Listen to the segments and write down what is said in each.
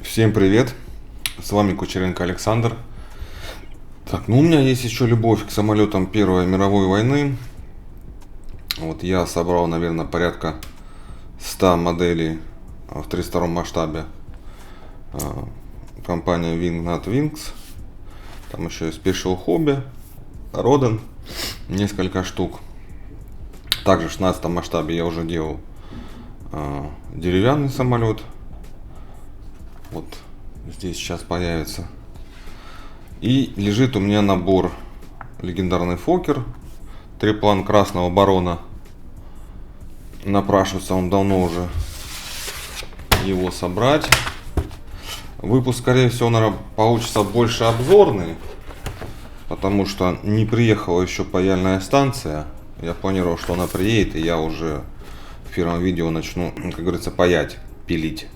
Всем привет, с вами Кучеренко Александр. Так, у меня есть еще любовь к самолетам Первой мировой войны. Вот я собрал, наверное, порядка 100 моделей в 32 масштабе. Компания Wingnut Wings. Там еще есть Special Hobby, Roden, несколько штук. Также в 16 масштабе я уже делал деревянный самолет. Вот здесь сейчас появится. И лежит у меня набор легендарный Фоккер, триплан Красного Барона. Напрашивается он давно уже его собрать. Выпуск, скорее всего, наверное, получится больше обзорный, потому что не приехала еще паяльная станция. Я планировал, что она приедет, и я уже в первом видео начну, как говорится, паять, пилить.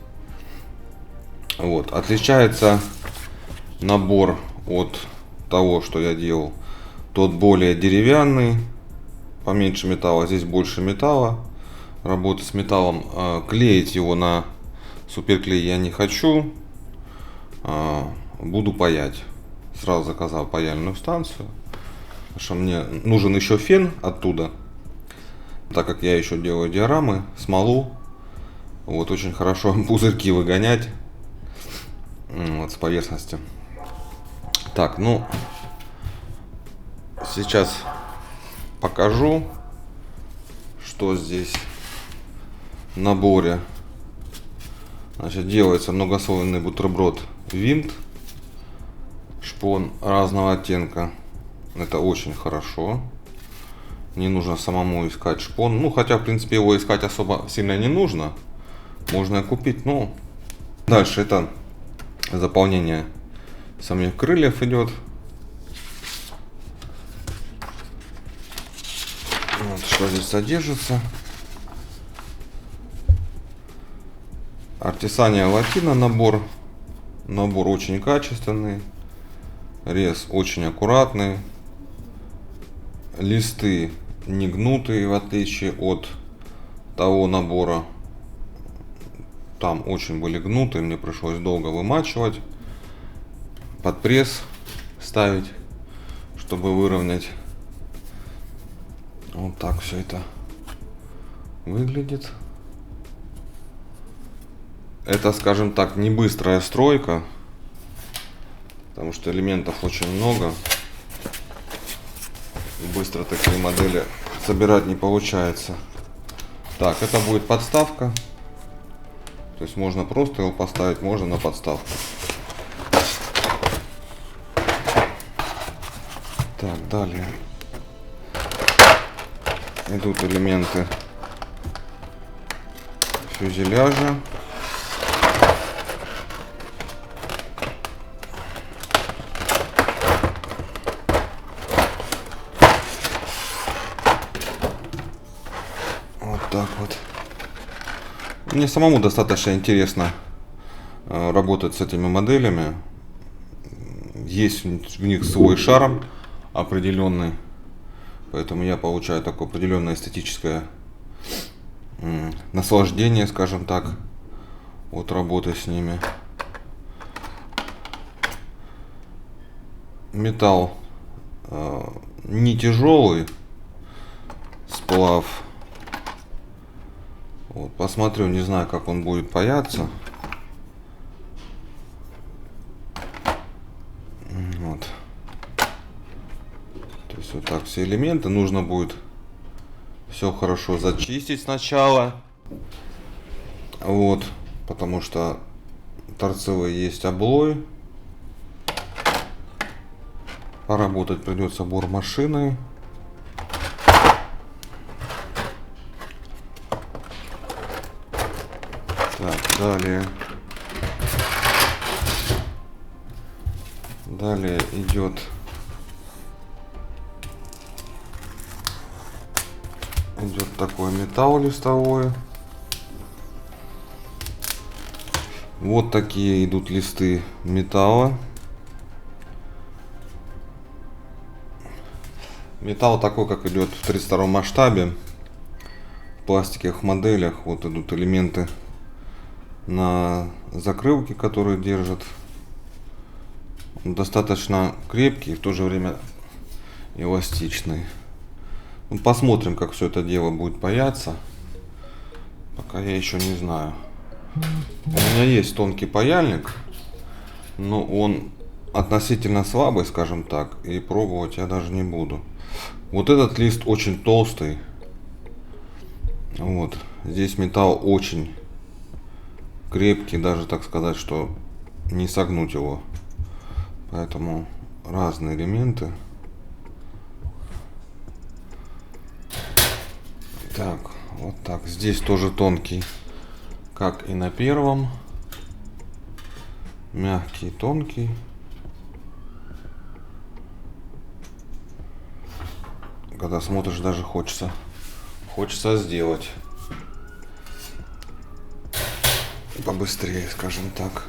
Вот. Отличается набор от того, что я делал. Тот более деревянный, поменьше металла, здесь больше металла. Работа с металлом. Клеить его на суперклей я не хочу. Буду паять. Сразу заказал паяльную станцию. Потому что мне нужен еще фен оттуда. Так как я еще делаю диорамы, смолу. Вот очень хорошо пузырьки выгонять. Вот с поверхности. Так, сейчас покажу, что здесь в наборе. Значит, делается многослойный бутерброд винт, шпон разного оттенка. Это очень хорошо. Не нужно самому искать шпон. Хотя, в принципе, его искать особо сильно не нужно. Можно купить, Дальше это заполнение самих крыльев идет. Вот что здесь содержится. Артисания Латина набор. Набор очень качественный. Рез очень аккуратный. Листы не гнутые, в отличие от того набора. Там очень были гнутые, мне пришлось долго вымачивать, под пресс ставить, чтобы выровнять. Вот так все это выглядит. Это, скажем так, не быстрая стройка, потому что элементов очень много. И быстро такие модели собирать не получается. Так, это будет подставка. То есть можно просто его поставить, можно на подставку. Так, далее идут элементы фюзеляжа. Вот так вот. Мне самому достаточно интересно работать с этими моделями. Есть в них свой шарм определенный, поэтому я получаю такое определенное эстетическое наслаждение, скажем так, от работы с ними. Металл не тяжелый, сплав. Вот, посмотрю, не знаю, как он будет паяться. Вот. То есть вот так все элементы. Нужно будет все хорошо зачистить сначала. Вот. Потому что торцевый есть облой. Поработать придется бормашиной. Так, далее идет такой металл листовой. Вот такие идут листы металла. Металл такой, как идет в 32 масштабе. В пластиковых моделях вот идут элементы на закрылки, которые держат. Он достаточно крепкий и в то же время эластичный. Ну, посмотрим, как все это дело будет паяться. Пока я еще не знаю. У меня есть тонкий паяльник, но он относительно слабый, скажем так, и пробовать я даже не буду. Вот этот лист очень толстый. Вот. Здесь металл очень крепкий, даже так сказать, что не согнуть его. Поэтому разные элементы. Так, вот так. Здесь тоже тонкий, как и на первом. Мягкий, тонкий. Когда смотришь, даже хочется сделать побыстрее, скажем так.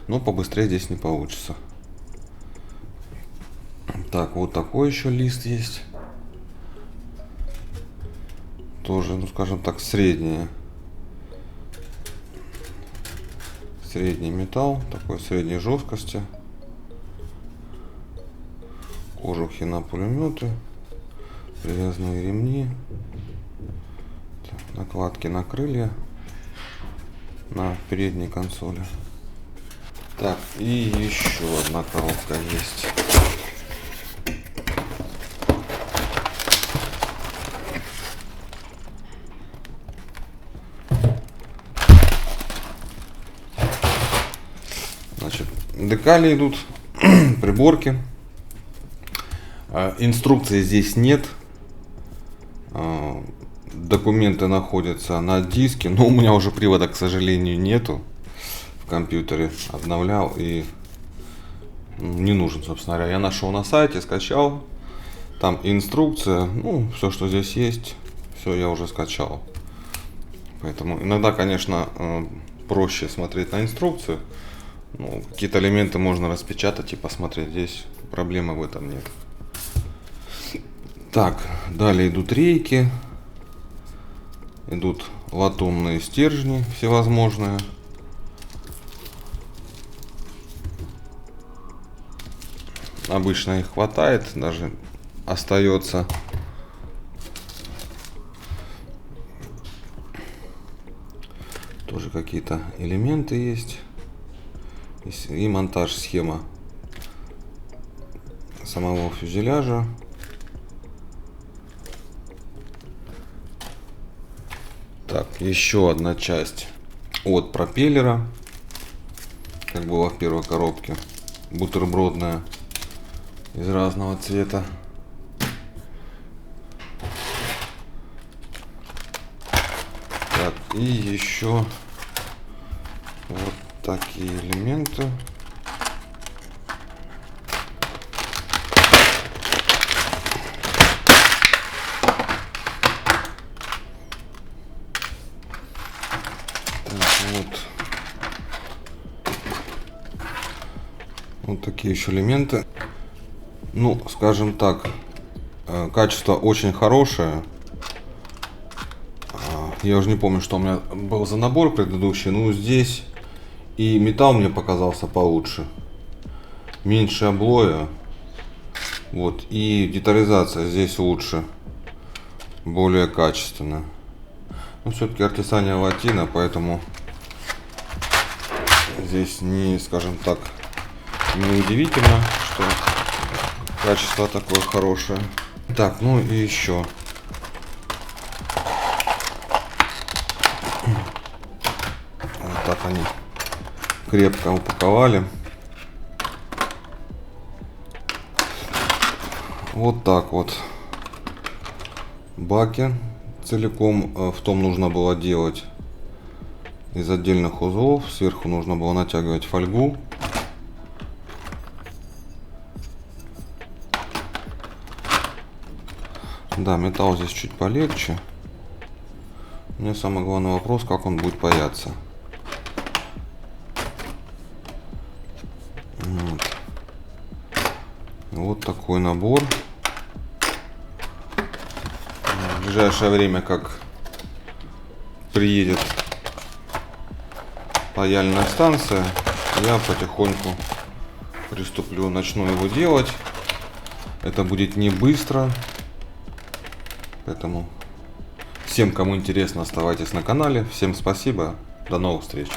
Но побыстрее здесь не получится. Так, вот такой еще лист есть. Тоже, ну скажем так, средний металл, такой средней жесткости. Кожухи на пулеметы, привязанные ремни, накладки на крылья, на передней консоли. Так, и еще одна коробка есть. Значит, декали идут, приборки. Инструкции здесь нет. Документы находятся на диске, но у меня уже привода, к сожалению, нету в компьютере. Обновлял и не нужен, собственно говоря. Я нашел на сайте, скачал. Там инструкция, ну, все, что здесь есть, все я уже скачал. Поэтому иногда, конечно, проще смотреть на инструкцию. Ну, какие-то элементы можно распечатать и посмотреть. Здесь проблемы в этом нет. Так, далее идут рейки. Идут латунные стержни всевозможные. Обычно их хватает, даже остается. Тоже какие-то элементы есть. И монтаж схема самого фюзеляжа. Так, еще одна часть от пропеллера, как было в первой коробке, бутербродная, из разного цвета. Так, и еще вот такие элементы. Вот такие еще элементы. Ну, скажем так, качество очень хорошее. Я уже не помню, что у меня был за набор предыдущий. Ну, здесь и металл мне показался получше. Меньше облоя. Вот. И детализация здесь лучше. Более качественно. Но все-таки артисания латина, поэтому здесь не, скажем так, не удивительно, что качество такое хорошее. Так, ну и еще. Вот так они крепко упаковали. Вот так вот. Баки целиком в том нужно было делать из отдельных узлов. Сверху нужно было натягивать фольгу. Да, металл здесь чуть полегче. У меня самый главный вопрос, как он будет паяться. Вот такой набор. В ближайшее время, как приедет паяльная станция. Я потихоньку приступлю, начну его делать. Это будет не быстро. Поэтому всем, кому интересно, оставайтесь на канале. Всем спасибо. До новых встреч.